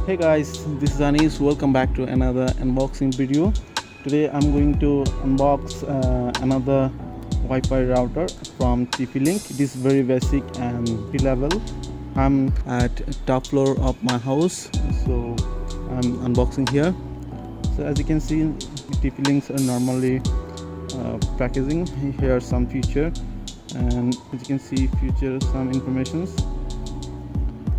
Hey guys, this is Anis. Welcome back to another unboxing video. Today I'm going to unbox another Wi-Fi router from TP-Link. It is very basic and P-level. I'm at top floor of my house, so I'm unboxing here. So as you can see, TP-Links are normally packaging. Here are some feature, and as you can see, some informations.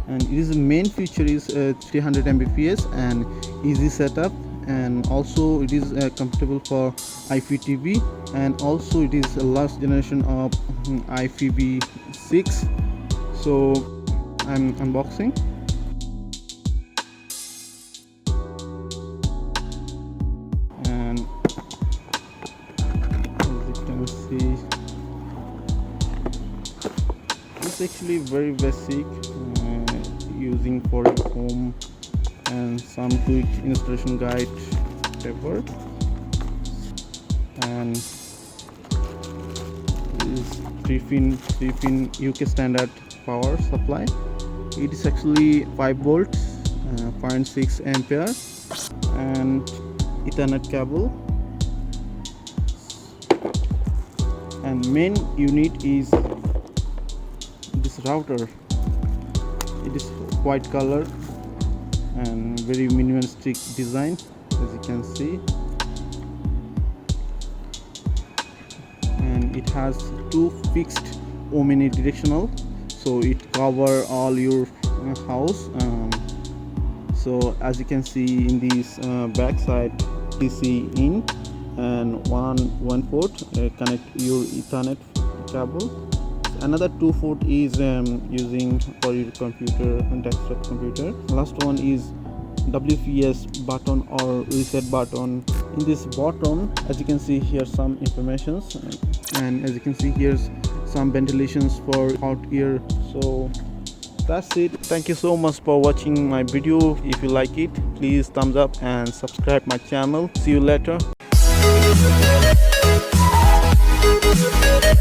And it is the main feature is 300 Mbps and easy setup, and also it is compatible for IPTV, and also it is a last generation of IPv6. So I'm unboxing. And as you can see, it's actually very basic, using for your home, and some quick installation guide paper, and is 3-pin UK standard power supply. It is actually 5 volts, 0.6 ampere, and Ethernet cable. And main unit is this router. It is white color and very minimalistic design, as you can see, and it has 2 fixed Omni directional, so it cover all your house. So as you can see in this back side, DC in, and one port connect your Ethernet cable. Another 2 port is using for your computer and desktop computer. Last one is WPS button or reset button. In this button, as you can see here, some informations, and as you can see here's some ventilations for hot air. So that's it. Thank you so much for watching my video. If you like it, please thumbs up and subscribe my channel. See you later. We'll be right back.